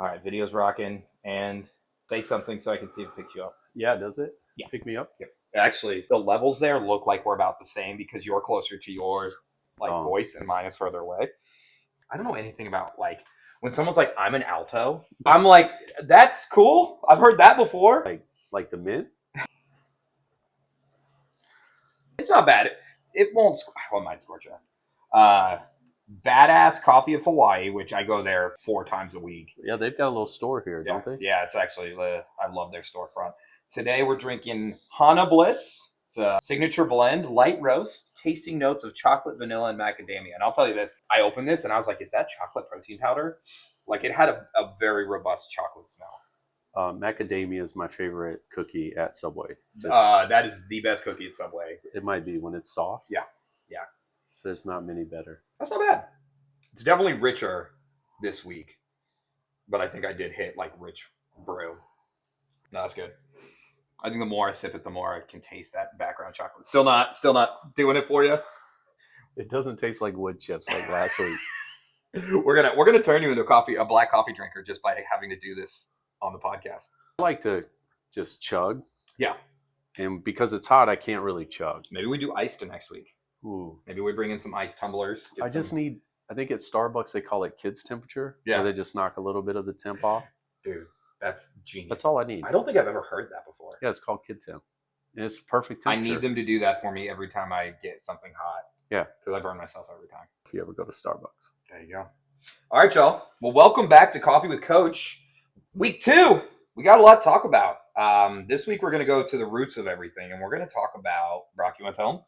All right, video's rocking, and say something so I can see if it picks you up. Yeah, does it? Yeah. Pick me up? Yep. Actually, the levels there look like we're about the same because you're closer to your voice and mine is further away. I don't know anything about when someone's like, I'm an alto. I'm like, that's cool. I've heard that before. Like the mint? It's not bad. It won't. Well, it might scorch you. Badass Coffee of Hawaii, which I go there 4 times a week. Yeah, they've got a little store here, Yeah. don't they? Yeah, it's actually, I love their storefront. Today we're drinking Hana Bliss. It's a signature blend, light roast, tasting notes of chocolate, vanilla, and macadamia. And I'll tell you this, I opened this and I was like, is that chocolate protein powder? Like, it had a very robust chocolate smell. Macadamia is my favorite cookie at Subway. That is the best cookie at Subway. It might be when it's soft. Yeah. There's not many better. That's not bad. It's definitely richer this week, but I think I did hit rich brew. No, that's good. I think the more I sip it, the more I can taste that background chocolate. Still not doing it for you. It doesn't taste like wood chips like last week. We're gonna turn you into a black coffee drinker just by having to do this on the podcast. I like to just chug. Yeah. And because it's hot, I can't really chug. Maybe we do iced next week. Ooh. Maybe we bring in some ice tumblers. I think at Starbucks they call it kids temperature. Yeah. Where they just knock a little bit of the temp off. Dude, that's genius. That's all I need. I don't think I've ever heard that before. Yeah, it's called kid temp. And it's perfect temperature. I need them to do that for me every time I get something hot. Yeah. Because I burn myself every time. If you ever go to Starbucks. There you go. All right, y'all. Well, welcome back to Coffee with Coach. Week 2. We got a lot to talk about. This week we're going to go to the roots of everything, and we're going to talk about, Brock, you want to tell them?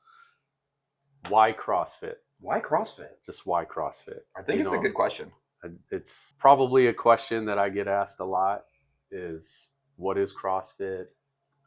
Why CrossFit? Why CrossFit? Just why CrossFit? I think it's a good question. It's probably a question that I get asked a lot is, what is CrossFit?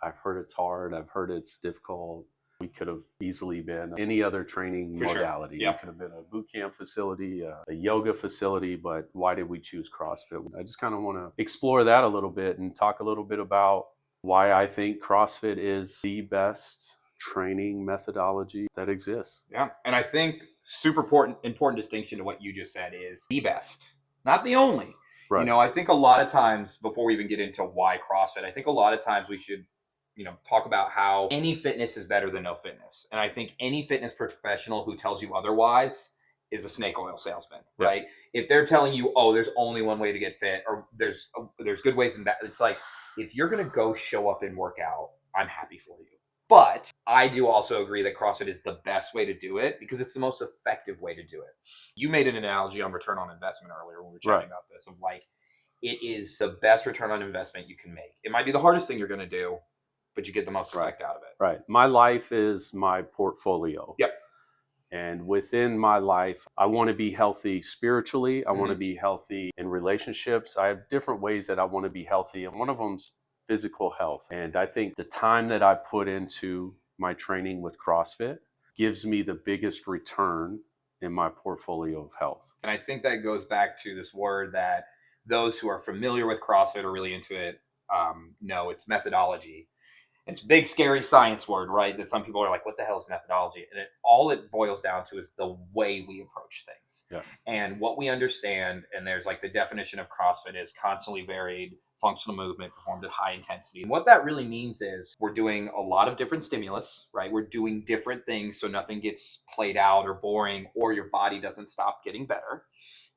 I've heard it's hard. I've heard it's difficult. We could have easily been any other training modality. Sure. Yeah. We could have been a boot camp facility, a yoga facility, but why did we choose CrossFit? I just kind of want to explore that a little bit and talk a little bit about why I think CrossFit is the best training methodology that exists. Yeah. And I think super important distinction to what you just said is the best, not the only. Right. I think a lot of times, before we even get into why CrossFit, I think a lot of times we should talk about how any fitness is better than no fitness. And I think any fitness professional who tells you otherwise is a snake oil salesman, right? If they're telling you, oh, there's only one way to get fit, or there's good ways and bad, it's like, if you're going to go show up and work out, I'm happy for you. But I do also agree that CrossFit is the best way to do it because it's the most effective way to do it. You made an analogy on return on investment earlier when we were chatting about this, of it is the best return on investment you can make. It might be the hardest thing you're going to do, but you get the most effect out of it. Right. My life is my portfolio. Yep. And within my life, I want to be healthy spiritually. I want to be healthy in relationships. I have different ways that I want to be healthy. And one of them's physical health. And I think the time that I put into my training with CrossFit gives me the biggest return in my portfolio of health. And I think that goes back to this word that those who are familiar with CrossFit or really into it know. It's methodology. It's a big, scary science word, right? That some people are like, what the hell is methodology? And all it boils down to is the way we approach things. Yeah. And what we understand, and there's the definition of CrossFit is constantly varied functional movement performed at high intensity. And what that really means is we're doing a lot of different stimulus, right? We're doing different things so nothing gets played out or boring or your body doesn't stop getting better.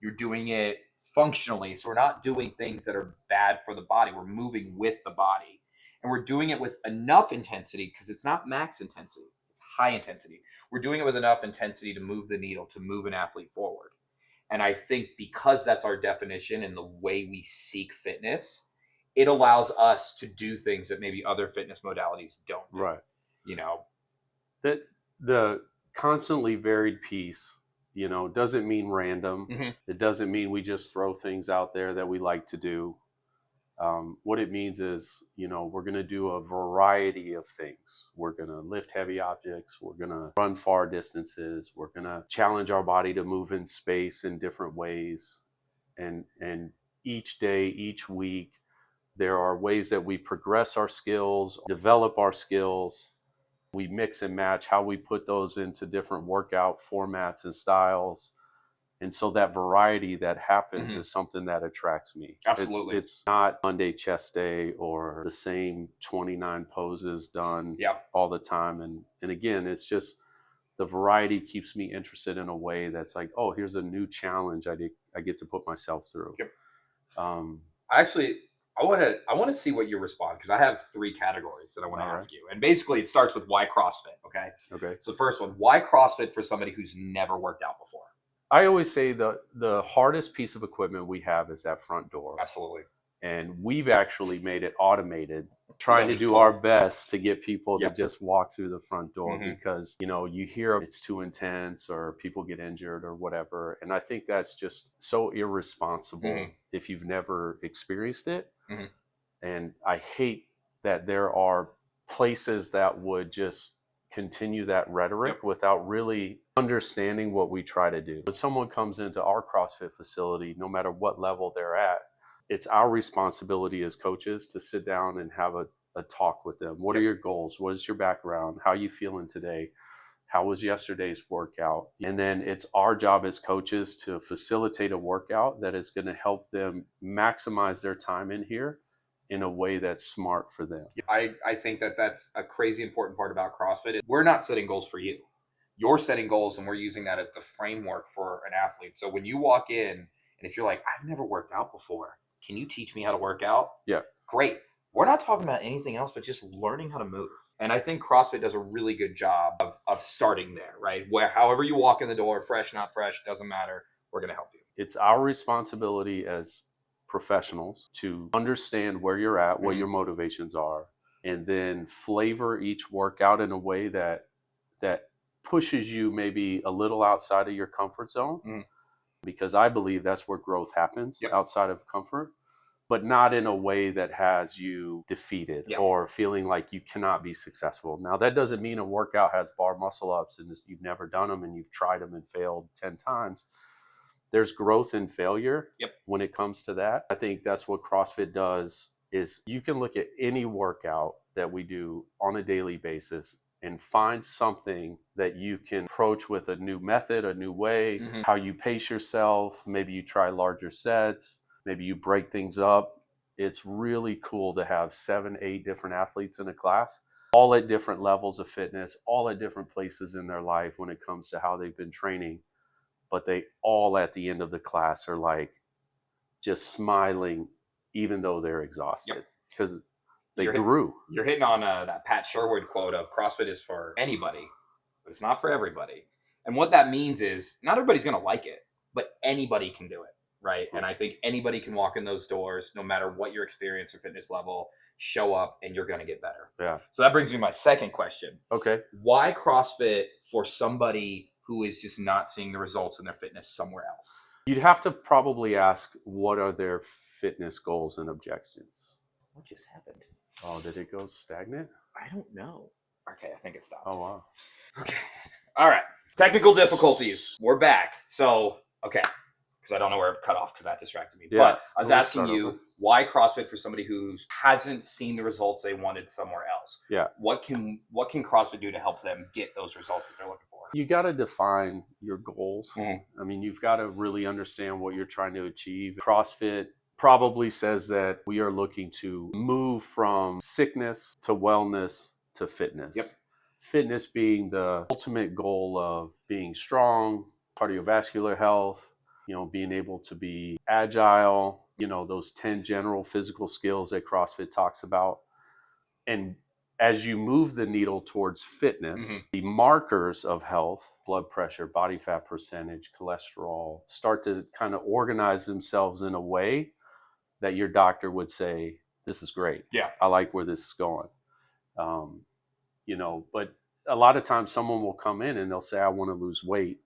You're doing it functionally. So we're not doing things that are bad for the body. We're moving with the body. And we're doing it with enough intensity because it's not max intensity. It's high intensity. We're doing it with enough intensity to move the needle, to move an athlete forward. And I think because that's our definition and the way we seek fitness, it allows us to do things that maybe other fitness modalities don't do. Right. That the constantly varied piece, doesn't mean random. Mm-hmm. It doesn't mean we just throw things out there that we like to do. What it means is, we're going to do a variety of things. We're going to lift heavy objects. We're going to run far distances. We're going to challenge our body to move in space in different ways. And each day, each week, there are ways that we progress our skills, develop our skills. We mix and match how we put those into different workout formats and styles. And so that variety that happens Mhm. is something that attracts me. Absolutely. It's not Monday chest day or the same 29 poses done Yep. all the time. And again, it's just the variety keeps me interested in a way that's like, oh, here's a new challenge I get to put myself through. Yep. Um, Actually, I want to see what you respond because I have three categories that I want to all right. ask you, and basically it starts with why CrossFit. Okay, Okay. so the first one, why CrossFit for somebody who's never worked out before? I always say the hardest piece of equipment we have is that front door. Absolutely. And we've actually made it automated, Yeah, trying to just do pull. our best to get people to Yep. just walk through the front door Mhm. because you hear it's too intense or people get injured or whatever, and I think that's just so irresponsible Mhm. if you've never experienced it. Mhm. And I hate that there are places that would just continue that rhetoric Yep. without really understanding what we try to do. When someone comes into our CrossFit facility, no matter what level they're at, it's our responsibility as coaches to sit down and have a talk with them. What are Yep. your goals? What is your background? How are you feeling today? How was yesterday's workout? And then it's our job as coaches to facilitate a workout that is going to help them maximize their time in here in a way that's smart for them. I think that that's a crazy important part about CrossFit. We're not setting goals for you. You're setting goals, and we're using that as the framework for an athlete. So when you walk in, and if you're like, I've never worked out before, can you teach me how to work out? Yeah. Great. We're not talking about anything else but just learning how to move. And I think CrossFit does a really good job of starting there, right? Where however you walk in the door, fresh, not fresh, doesn't matter. We're going to help you. It's our responsibility as professionals to understand where you're at, what Mhm. your motivations are, and then flavor each workout in a way that pushes you maybe a little outside of your comfort zone, Mhm. because I believe that's where growth happens, Yep. outside of comfort, but not in a way that has you defeated Yep. or feeling like you cannot be successful. Now, that doesn't mean a workout has bar muscle ups and you've never done them and you've tried them and failed 10 times. There's growth in failure. Yep. When it comes to that. I think that's what CrossFit does is you can look at any workout that we do on a daily basis and find something that you can approach with a new method, a new way, Mhm. how you pace yourself. Maybe you try larger sets, maybe you break things up. It's really cool to have 7, 8 different athletes in a class, all at different levels of fitness, all at different places in their life when it comes to how they've been training. But they all at the end of the class are like just smiling, even though they're exhausted because they You're grew. you're hitting on that Pat Sherwood quote of CrossFit is for anybody, but it's not for everybody. And what that means is not everybody's going to like it, but anybody can do it, right? And I think anybody can walk in those doors, no matter what your experience or fitness level, show up and you're going to get better. Yeah. So that brings me to my second question. Okay. Why CrossFit for somebody who is just not seeing the results in their fitness somewhere else? You'd have to probably ask what are their fitness goals and objections. What just happened? Oh, did it go stagnant? I don't know. Okay, I think it stopped. Oh, wow. Okay. All right. Technical difficulties. We're back. So, okay. Because I don't know where it cut off because that distracted me. Yeah, But I was we'll asking start you over. why CrossFit for somebody who hasn't seen the results they wanted somewhere else. Yeah. What can CrossFit do to help them get those results that they're looking for? You got to define your goals. Mhm. I mean, you've got to really understand what you're trying to achieve. CrossFit probably says that we are looking to move from sickness to wellness to fitness. Yep. Fitness being the ultimate goal of being strong, cardiovascular health, being able to be agile, those 10 general physical skills that CrossFit talks about. And as you move the needle towards fitness, the markers of health, blood pressure, body fat percentage, cholesterol, start to kind of organize themselves in a way that your doctor would say, this is great. Yeah. I like where this is going. But a lot of times someone will come in and they'll say, I want to lose weight.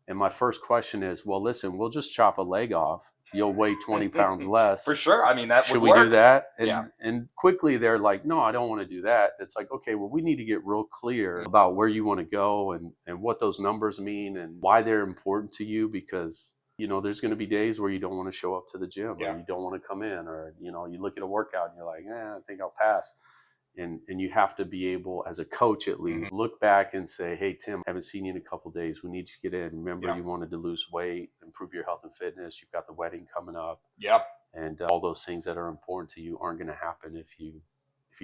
And my first question is, well, listen, we'll just chop a leg off. You'll weigh 20 pounds less. For sure. I mean, that Should would we work. do that? And, Yeah. and quickly they're like, no, I don't want to do that. It's like, okay, well, we need to get real clear about where you want to go and what those numbers mean and why they're important to you, because, there's going to be days where you don't want to show up to the gym or you don't want to come in, or, you look at a workout and you're like, I think I'll pass. And you have to be able, as a coach at least, look back and say, hey, Tim, I haven't seen you in a couple of days. We need you to get in. Remember, you wanted to lose weight. improve your health and fitness. You've got the wedding coming up, Yeah. and all those things that are important to you aren't going to happen if you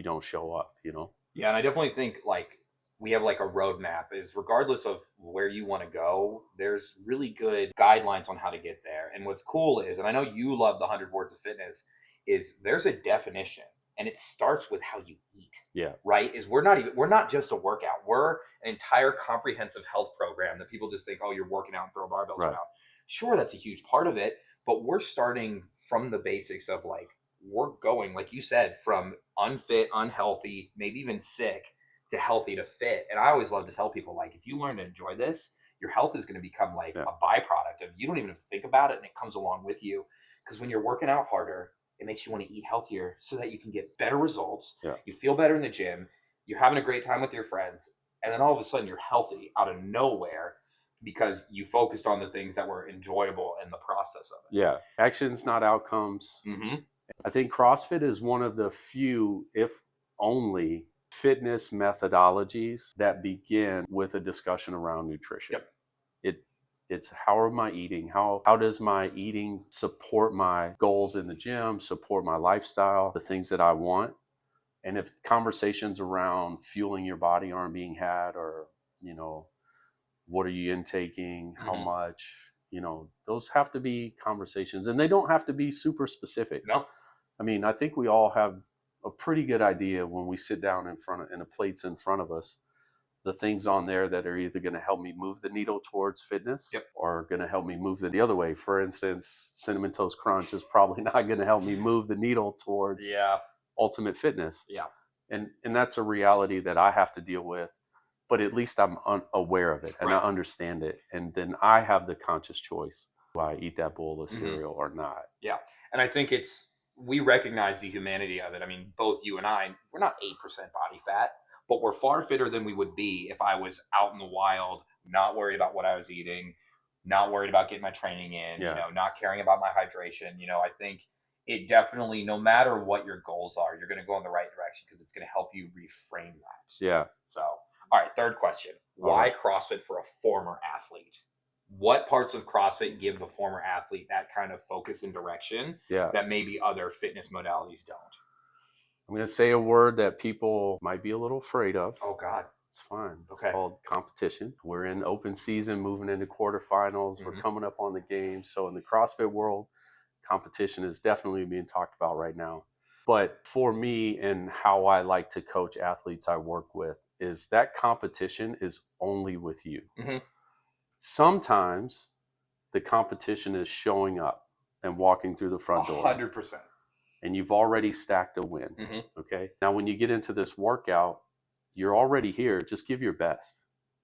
don't show up. Yeah, and I definitely think like we have like a roadmap is regardless of where you want to go, there's really good guidelines on how to get there. And what's cool is, and I know you love the 100 words of fitness, is there's a definition and it starts with how you eat. Yeah. Right? Is we're not just a workout. We're an entire comprehensive health program that people just think, oh, you're working out and throw barbells Right. around. Sure, that's a huge part of it, but we're starting from the basics of like we're going, like you said, from unfit, unhealthy, maybe even sick to healthy to fit. And I always love to tell people, like, if you learn to enjoy this, your health is going to become like Yeah. a byproduct of you don't even have to think about it and it comes along with you. Because when you're working out harder, it makes you want to eat healthier so that you can get better results. Yeah. You feel better in the gym. You're having a great time with your friends. And then all of a sudden you're healthy out of nowhere because you focused on the things that were enjoyable in the process of it. Yeah. Actions, not outcomes. Mm-hmm. I think CrossFit is one of the few, if only, fitness methodologies that begin with a discussion around nutrition. Yep. It's how am I eating? How does my eating support my goals in the gym, support my lifestyle, the things that I want? And if conversations around fueling your body aren't being had, or, what are you intaking? How Mhm. much? Those have to be conversations, and they don't have to be super specific. No. I mean, I think we all have a pretty good idea when we sit down and a plate's in front of us, the things on there that are either going to help me move the needle towards fitness, Yep. or going to help me move the other way. For instance, Cinnamon Toast Crunch is probably not going to help me move the needle towards Yeah. ultimate fitness. Yeah. And that's a reality that I have to deal with, but at least I'm aware of it and Right. I understand it. And then I have the conscious choice. Do I eat that bowl of cereal or not? Yeah. And I think we recognize the humanity of it. I mean, both you and I, we're not 8% body fat, but we're far fitter than we would be if I was out in the wild, not worried about what I was eating, not worried about getting my training in, Yeah. not caring about my hydration. I think it definitely, no matter what your goals are, you're going to go in the right direction because it's going to help you reframe that. Yeah. So, all right, third question. Why CrossFit for a former athlete? What parts of CrossFit give the former athlete that kind of focus and direction that maybe other fitness modalities don't? I'm going to say a word that people might be a little afraid of. Oh, God. It's fine. It's Okay. called competition. We're in open season, moving into quarterfinals. We're coming up on the game. So in the CrossFit world, competition is definitely being talked about right now. But for me and how I like to coach athletes I work with is that competition is only with you. Mm-hmm. Sometimes the competition is showing up and walking through the front door. 100%. And you've already stacked a win. Mm-hmm. Okay. Now, when you get into this workout, you're already here. Just give your best.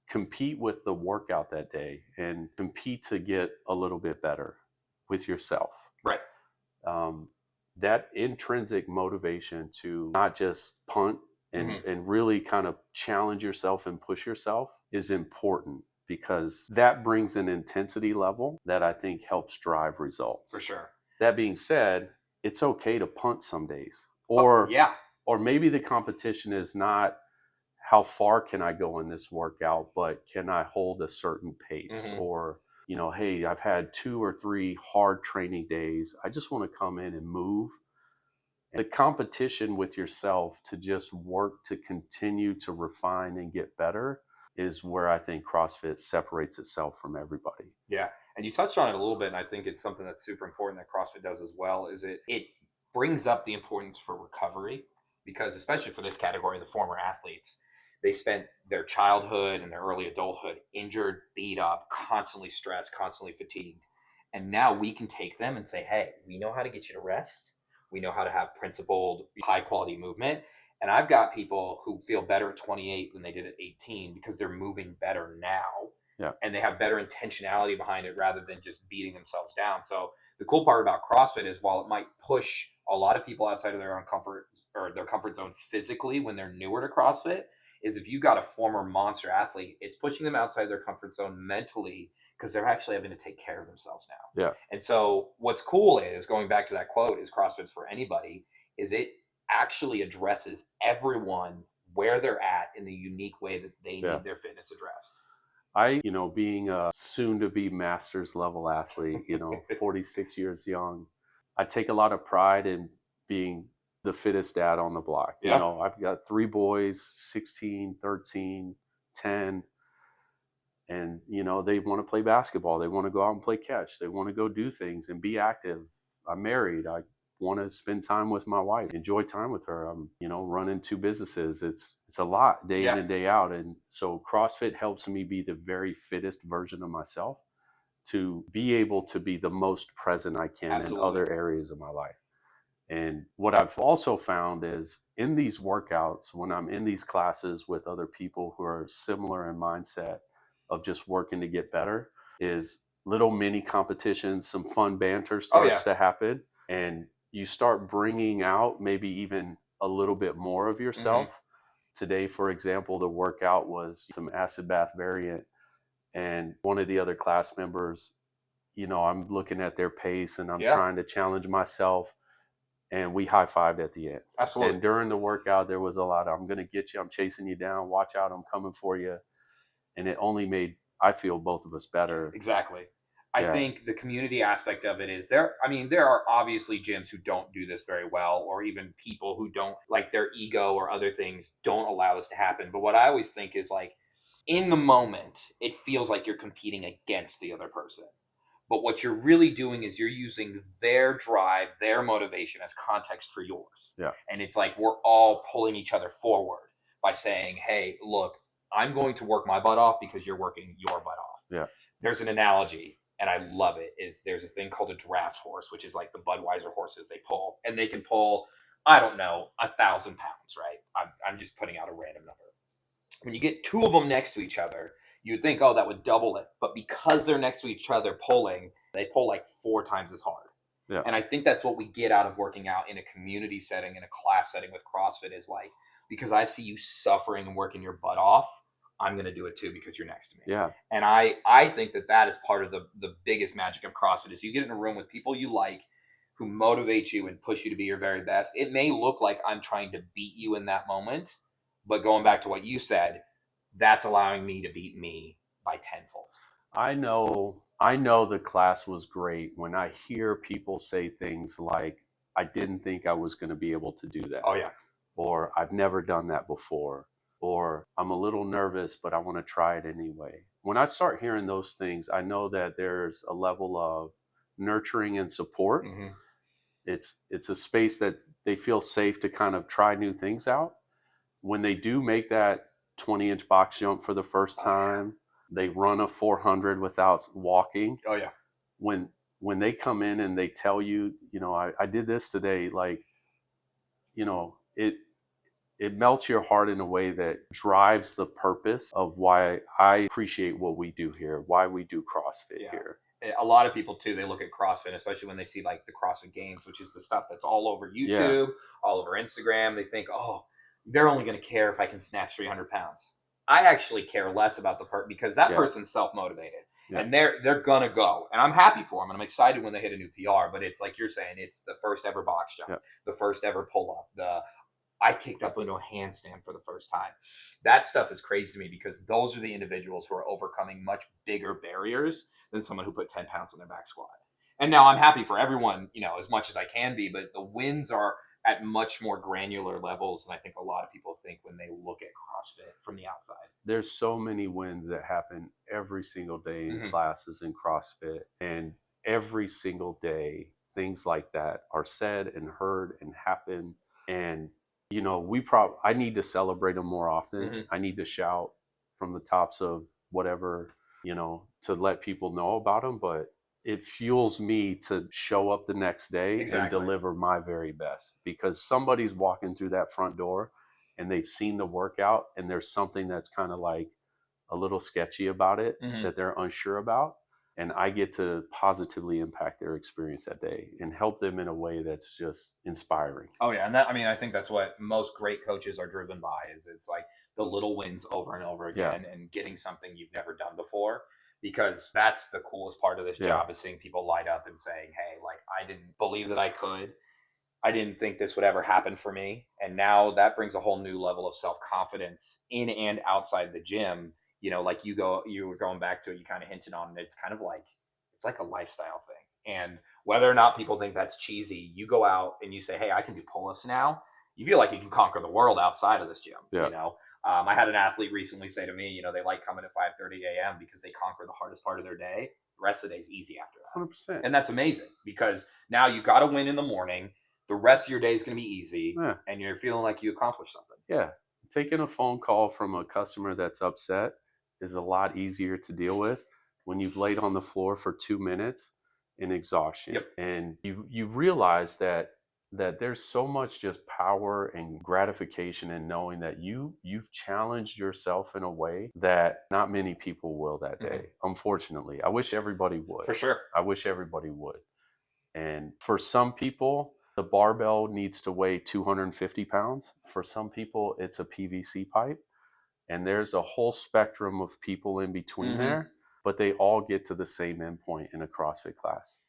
Compete with the workout that day and compete to get a little bit better with yourself. Right. That intrinsic motivation to not just punt and really kind of challenge yourself and push yourself is important, because that brings an intensity level that I think helps drive results. For sure. That being said, it's okay to punt some days. Or maybe the competition is not how far can I go in this workout, but can I hold a certain pace? Or, hey, I've had 2 or 3 hard training days. I just want to come in and move. The competition with yourself to just work to continue to refine and get better is where I think CrossFit separates itself from everybody. Yeah. And you touched on it a little bit, and I think it's something that's super important that CrossFit does as well, is it brings up the importance for recovery, because especially for this category, the former athletes, they spent their childhood and their early adulthood injured, beat up, constantly stressed, constantly fatigued. And now we can take them and say, hey, we know how to get you to rest. We know how to have principled, high quality movement. And I've got people who feel better at 28 than they did at 18 because they're moving better now. Yeah. And they have better intentionality behind it rather than just beating themselves down. So the cool part about CrossFit is, while it might push a lot of people outside of their own comfort or their comfort zone physically when they're newer to CrossFit, is if you got a former monster athlete, it's pushing them outside their comfort zone mentally because they're actually having to take care of themselves now. Yeah. And so what's cool is, going back to that quote, is CrossFit's for anybody, is it actually addresses everyone where they're at in the unique way that they need their fitness addressed. being a soon to be master's level athlete, 46 years young, I take a lot of pride in being the fittest dad on the block. Yeah. I've got 3 boys, 16, 13, 10, and they want to play basketball, they want to go out and play catch, they want to go do things and be active. I'm married, I want to spend time with my wife, enjoy time with her. I'm running 2 businesses. It's a lot day in Yeah. and day out, and so CrossFit helps me be the very fittest version of myself, to be able to be the most present I can Absolutely. in other areas of my life. And what I've also found is in these workouts, when I'm in these classes with other people who are similar in mindset of just working to get better, is little mini competitions, some fun banter starts to happen. And you start bringing out maybe even a little bit more of yourself. Today, for example, the workout was some acid bath variant. And one of the other class members, I'm looking at their pace and I'm trying to challenge myself, and we high-fived at the end. Absolutely. And during the workout, there was a lot of, I'm going to get you, I'm chasing you down, watch out, I'm coming for you. And it only made, I feel, both of us better. Exactly. I think the community aspect of it is there. I mean, there are obviously gyms who don't do this very well, or even people who don't, like, their ego or other things don't allow this to happen. But what I always think is, like, in the moment, it feels like you're competing against the other person. But what you're really doing is you're using their drive, their motivation as context for yours. Yeah. And it's like we're all pulling each other forward by saying, hey, look, I'm going to work my butt off because you're working your butt off. Yeah. There's an analogy, and I love it, is there's a thing called a draft horse, which is like the Budweiser horses they pull. And they can pull, I don't know, 1,000 pounds, right? I'm just putting out a random number. When you get 2 of them next to each other, you would think, oh, that would double it. But because they're next to each other pulling, they pull like 4 times as hard. Yeah. And I think that's what we get out of working out in a community setting, in a class setting with CrossFit, is like, because I see you suffering and working your butt off, I'm going to do it too because you're next to me. Yeah. And I think that is part of the biggest magic of CrossFit, is you get in a room with people you like, who motivate you and push you to be your very best. It may look like I'm trying to beat you in that moment, but going back to what you said, that's allowing me to beat me by tenfold. I know the class was great when I hear people say things like, I didn't think I was going to be able to do that. Oh, yeah. Or I've never done that before. Or I'm a little nervous, but I want to try it anyway. When I start hearing those things, I know that there's a level of nurturing and support. It's a space that they feel safe to kind of try new things out. When they do make that 20-inch box jump for the first time, they run a 400 without walking. Oh, yeah. When they come in and they tell you, I did this today, like, it melts your heart in a way that drives the purpose of why I appreciate what we do here, why we do CrossFit here. A lot of people too, they look at CrossFit, especially when they see like the CrossFit Games, which is the stuff that's all over YouTube, all over Instagram. They think, oh, they're only going to care if I can snatch 300 pounds. I actually care less about the because that person's self-motivated. Yeah. And they're going to go. And I'm happy for them. And I'm excited when they hit a new PR. But it's like you're saying, it's the first ever box jump, the first ever pull-up, I kicked up into a handstand for the first time. That stuff is crazy to me, because those are the individuals who are overcoming much bigger barriers than someone who put 10 pounds on their back squat. And now I'm happy for everyone, as much as I can be, but the wins are at much more granular levels than I think a lot of people think when they look at CrossFit from the outside. There's so many wins that happen every single day in classes in CrossFit. And every single day, things like that are said and heard and happen. And I need to celebrate them more often. I need to shout from the tops of whatever, to let people know about them. But it fuels me to show up the next day and deliver my very best, because somebody's walking through that front door and they've seen the workout and there's something that's kind of like a little sketchy about it that they're unsure about. And I get to positively impact their experience that day and help them in a way that's just inspiring. Oh, yeah. And I think that's what most great coaches are driven by, is it's like the little wins over and over again and getting something you've never done before. Because that's the coolest part of this job, is seeing people light up and saying, hey, like, I didn't believe that I could. I didn't think this would ever happen for me. And now that brings a whole new level of self-confidence in and outside the gym you know, like you were going back to it, you kind of hinted on it. It's kind of like, it's like a lifestyle thing. And whether or not people think that's cheesy, you go out and you say, hey, I can do pull-ups now. You feel like you can conquer the world outside of this gym, Yeah. you know? I had an athlete recently say to me, you know, they like coming at 5:30 a.m. because they conquer the hardest part of their day. The rest of the day is easy after that. 100%. And that's amazing because now you got to win in the morning. The rest of your day is going to be easy, and you're feeling like you accomplished something. Yeah. Taking a phone call from a customer that's upset is a lot easier to deal with when you've laid on the floor for 2 minutes in exhaustion. Yep. And you realize that there's so much just power and gratification in knowing that you've challenged yourself in a way that not many people will that day. Unfortunately, I wish everybody would. For sure. I wish everybody would. And for some people, the barbell needs to weigh 250 pounds. For some people, it's a PVC pipe. And there's a whole spectrum of people in between there, but they all get to the same endpoint in a CrossFit class.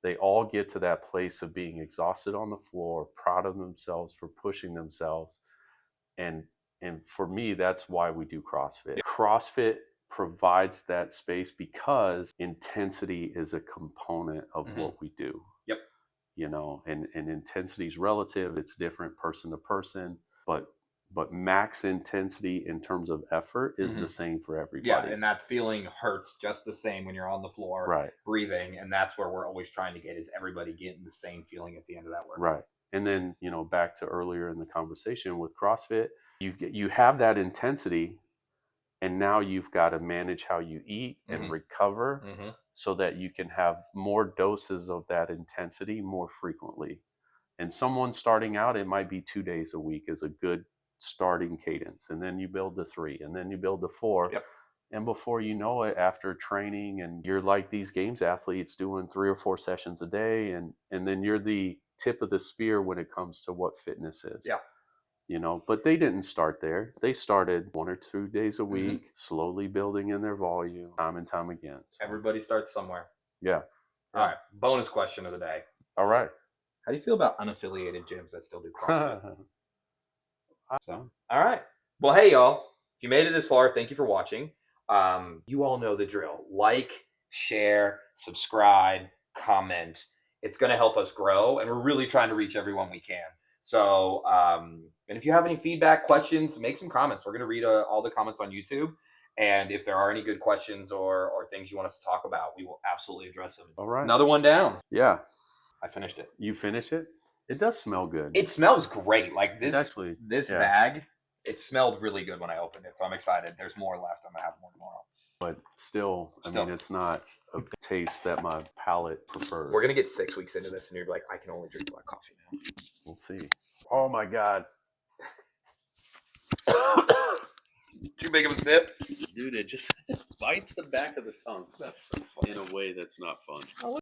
They all get to that place of being exhausted on the floor, proud of themselves for pushing themselves. And for me, that's why we do CrossFit. Yeah. CrossFit provides that space because intensity is a component of what we do. Yep. You know, and intensity is relative. It's different person to person, but max intensity in terms of effort is the same for everybody. Yeah, and that feeling hurts just the same when you're on the floor, breathing, and that's where we're always trying to get is everybody getting the same feeling at the end of that work. Right. And then, you know, back to earlier in the conversation with CrossFit, you have that intensity, and now you've got to manage how you eat and recover so that you can have more doses of that intensity more frequently. And someone starting out, it might be 2 days a week is a good starting cadence. And then you build to 3, and then you build to 4. Yep. And before you know it, after training, and you're like these games athletes doing 3 or 4 sessions a day, and then you're the tip of the spear when it comes to what fitness is. Yeah. You know, but they didn't start there. They started 1 or 2 days a week, slowly building in their volume, time and time again. So, everybody starts somewhere. Yeah. All right. Bonus question of the day. All right. How do you feel about unaffiliated gyms that still do CrossFit? So, all right. Well, hey, y'all. If you made it this far, thank you for watching. You all know the drill. Like, share, subscribe, comment. It's going to help us grow, and we're really trying to reach everyone we can. So, and if you have any feedback, questions, make some comments. We're going to read all the comments on YouTube. And if there are any good questions or things you want us to talk about, we will absolutely address them. All right. Another one down. Yeah. I finished it. You finish it? It does smell good. It smells great. Like this, actually, bag, it smelled really good when I opened it. So I'm excited. There's more left. I'm going to have more tomorrow. But still, I mean, it's not a taste that my palate prefers. We're going to get 6 weeks into this, and you're like, I can only drink black coffee now. We'll see. Oh, my God. Too big of a sip? Dude, it just bites the back of the tongue. That's so funny. In a way that's not fun.